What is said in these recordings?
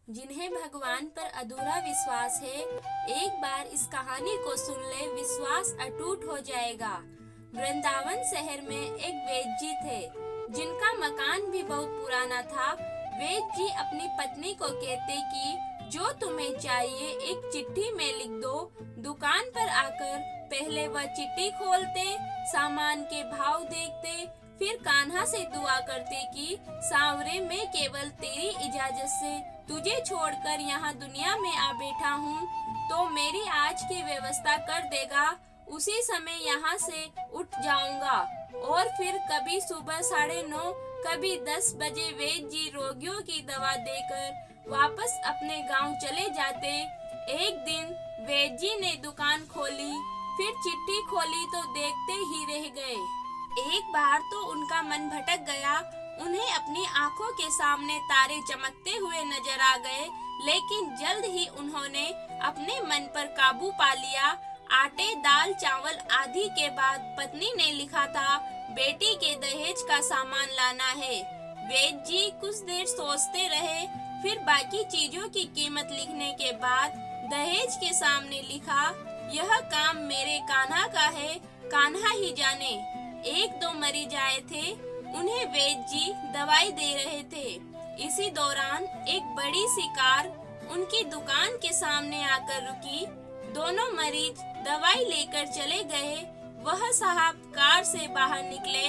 जिन्हें भगवान पर अधूरा विश्वास है, एक बार इस कहानी को सुन ले, विश्वास अटूट हो जाएगा। वृंदावन शहर में एक वैद्य जी थे, जिनका मकान भी बहुत पुराना था। वैद्य जी अपनी पत्नी को कहते कि जो तुम्हें चाहिए एक चिट्ठी में लिख दो। दुकान पर आकर पहले वह चिट्ठी खोलते, सामान के भाव देखते, फिर कान्हा से दुआ करते कि सांवरे, मैं केवल तेरी इजाजत से तुझे छोड़कर यहाँ दुनिया में आ बैठा हूँ, तो मेरी आज की व्यवस्था कर देगा। उसी समय यहाँ से उठ जाऊंगा। और फिर कभी सुबह 9:30, कभी 10 बजे वैद्य जी रोगियों की दवा देकर वापस अपने गांव चले जाते। एक दिन वैद्य जी ने दुकान खोली, फिर चिट्ठी खोली तो देखते ही रह गए। एक बार तो उनका मन भटक गया। उन्हें अपनी आंखों के सामने तारे चमकते हुए नजर आ गए, लेकिन जल्द ही उन्होंने अपने मन पर काबू पा लिया। आटे, दाल, चावल आदि के बाद पत्नी ने लिखा था, बेटी के दहेज का सामान लाना है। वैद्य जी कुछ देर सोचते रहे, फिर बाकी चीजों की कीमत लिखने के बाद दहेज के सामने लिखा, यह काम मेरे कान्हा का है, कान्हा ही जाने। 1-2 मरीज आए थे, उन्हें वैद्य जी दवाई दे रहे थे। इसी दौरान एक बड़ी सी कार उनकी दुकान के सामने आकर रुकी। दोनों मरीज दवाई लेकर चले गए। वह साहब कार से बाहर निकले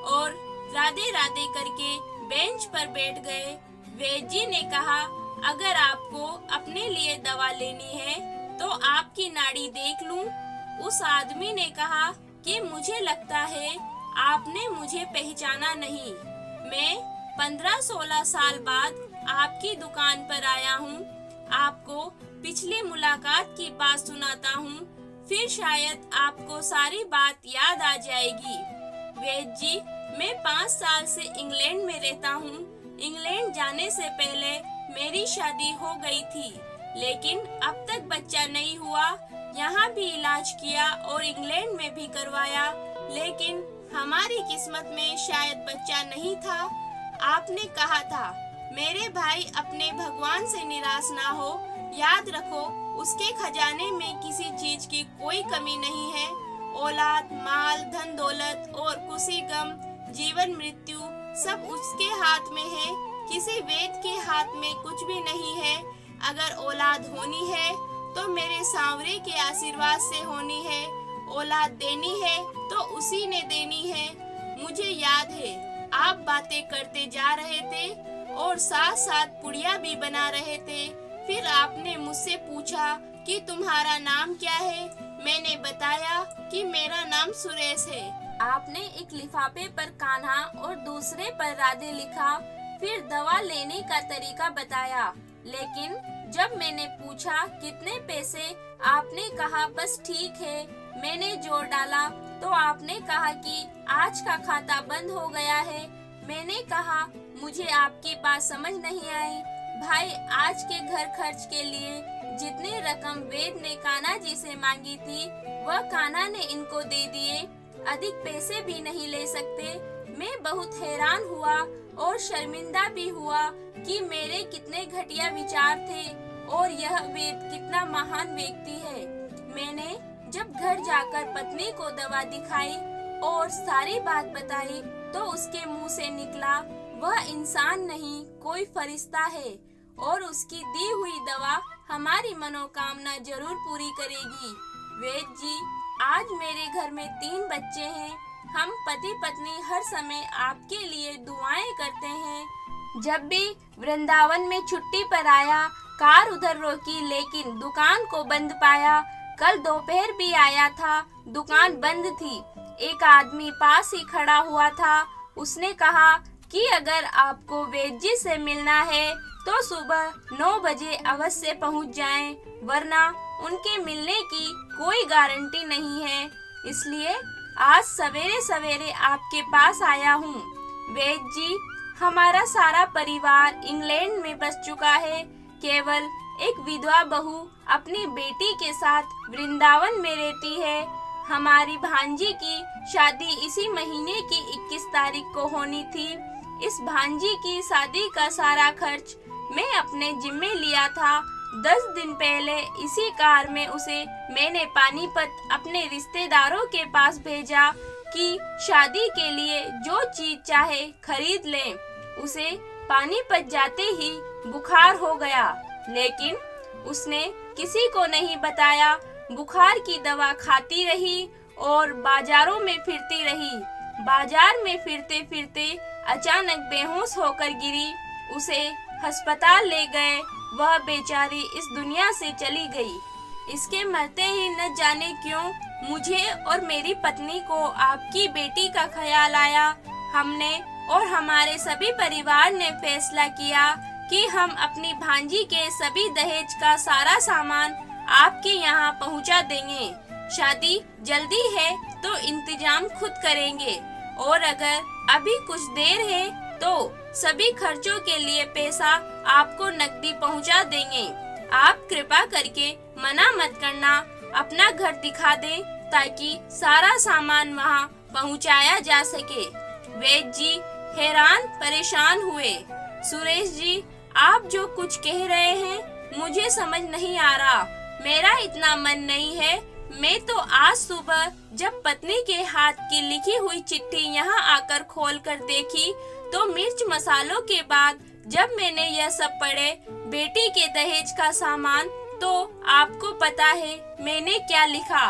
और राधे राधे करके बेंच पर बैठ गए। वैद्य जी ने कहा, अगर आपको अपने लिए दवा लेनी है तो आपकी नाड़ी देख लूं। उस आदमी ने कहा कि मुझे लगता है आपने मुझे पहचाना नहीं। मैं 15-16 साल बाद आपकी दुकान पर आया हूँ। आपको पिछली मुलाकात की बात सुनाता हूँ, फिर शायद आपको सारी बात याद आ जाएगी। वैद्य जी, मैं 5 साल से इंग्लैंड में रहता हूँ। इंग्लैंड जाने से पहले मेरी शादी हो गई थी, लेकिन अब तक बच्चा नहीं हुआ। यहाँ भी इलाज किया और इंग्लैंड में भी करवाया, लेकिन हमारी किस्मत में शायद बच्चा नहीं था। आपने कहा था, मेरे भाई अपने भगवान से निराश ना हो। याद रखो, उसके खजाने में किसी चीज की कोई कमी नहीं है। औलाद, माल, धन दौलत और खुशी, गम, जीवन, मृत्यु सब उसके हाथ में है। किसी वेद के हाथ में कुछ भी नहीं है। अगर औलाद होनी है तो मेरे सांवरे के आशीर्वाद से होनी है। औलाद देनी है तो उसी ने देनी है। मुझे याद है आप बातें करते जा रहे थे और साथ साथ पुड़िया भी बना रहे थे। फिर आपने मुझसे पूछा कि तुम्हारा नाम क्या है। मैंने बताया कि मेरा नाम सुरेश है। आपने एक लिफाफे पर कान्हा और दूसरे पर राधे लिखा, फिर दवा लेने का तरीका बताया। लेकिन जब मैंने पूछा कितने पैसे, आपने कहा बस ठीक है। मैंने जोड़ डाला तो आपने कहा कि आज का खाता बंद हो गया है। मैंने कहा मुझे आपकी बात समझ नहीं आई। भाई, आज के घर खर्च के लिए जितनी रकम वेद ने कान्हा जी से मांगी थी, वह कान्हा ने इनको दे दिए। अधिक पैसे भी नहीं ले सकते। मैं बहुत हैरान हुआ और शर्मिंदा भी हुआ कि मेरे कितने घटिया विचार थे और यह वेद कितना महान व्यक्ति है। मैंने जब घर जाकर पत्नी को दवा दिखाई और सारी बात बताई तो उसके मुंह से निकला, वह इंसान नहीं कोई फरिश्ता है और उसकी दी हुई दवा हमारी मनोकामना जरूर पूरी करेगी। वैद्य जी, आज मेरे घर में 3 बच्चे हैं। हम पति पत्नी हर समय आपके लिए दुआएं करते हैं। जब भी वृंदावन में छुट्टी पर आया, कार उधर रोकी लेकिन दुकान को बंद पाया। कल दोपहर भी आया था, दुकान बंद थी। एक आदमी पास ही खड़ा हुआ था। उसने कहा कि अगर आपको वैद्य जी से मिलना है तो सुबह 9 बजे अवश्य पहुंच जाएं, वरना उनके मिलने की कोई गारंटी नहीं है। इसलिए आज सवेरे सवेरे आपके पास आया हूँ। वैद्य जी, हमारा सारा परिवार इंग्लैंड में बस चुका है। केवल एक विधवा बहू अपनी बेटी के साथ वृंदावन में रहती है। हमारी भांजी की शादी इसी महीने की 21 तारीख को होनी थी। इस भांजी की शादी का सारा खर्च मैं अपने जिम्मे लिया था। 10 दिन पहले इसी कार में उसे मैंने पानीपत अपने रिश्तेदारों के पास भेजा कि शादी के लिए जो चीज चाहे खरीद लें। उसे पानीपत जाते ही बुखार हो गया, लेकिन उसने किसी को नहीं बताया। बुखार की दवा खाती रही और बाजारों में फिरती रही। बाजार में फिरते फिरते अचानक बेहोश होकर गिरी। उसे अस्पताल ले गए। वह बेचारी इस दुनिया से चली गई। इसके मरते ही न जाने क्यों मुझे और मेरी पत्नी को आपकी बेटी का ख्याल आया। हमने और हमारे सभी परिवार ने फैसला किया कि हम अपनी भांजी के सभी दहेज का सारा सामान आपके यहाँ पहुँचा देंगे। शादी जल्दी है तो इंतजाम खुद करेंगे, और अगर अभी कुछ देर है तो सभी खर्चों के लिए पैसा आपको नकदी पहुँचा देंगे। आप कृपा करके मना मत करना, अपना घर दिखा दें ताकि सारा सामान वहाँ पहुँचाया जा सके। वैद्य जी हैरान परेशान हुए। सुरेश जी, आप जो कुछ कह रहे हैं मुझे समझ नहीं आ रहा। मेरा इतना मन नहीं है। मैं तो आज सुबह जब पत्नी के हाथ की लिखी हुई चिट्ठी यहाँ आकर खोल कर देखी तो मिर्च मसालों के बाद जब मैंने यह सब पढ़े, बेटी के दहेज का सामान, तो आपको पता है मैंने क्या लिखा।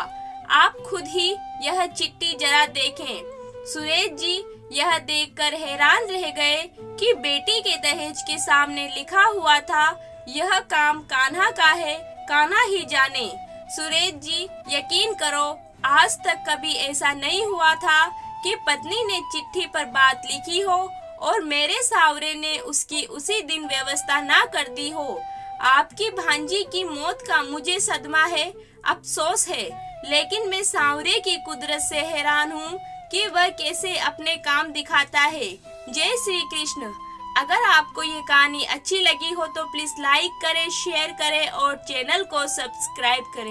आप खुद ही यह चिट्ठी जरा देखें। सुरेश जी यह देखकर हैरान रह गए कि बेटी के दहेज के सामने लिखा हुआ था, यह काम कान्हा का है, कान्हा ही जाने। सुरेश जी यकीन करो, आज तक कभी ऐसा नहीं हुआ था कि पत्नी ने चिट्ठी पर बात लिखी हो और मेरे सावरे ने उसकी उसी दिन व्यवस्था ना कर दी हो। आपकी भांजी की मौत का मुझे सदमा है, अफसोस है, लेकिन मैं सावरे की कुदरत से हैरान हूँ कि वह कैसे अपने काम दिखाता है। जय श्री कृष्ण। अगर आपको ये कहानी अच्छी लगी हो तो प्लीज लाइक करें, शेयर करें और चैनल को सब्सक्राइब करें।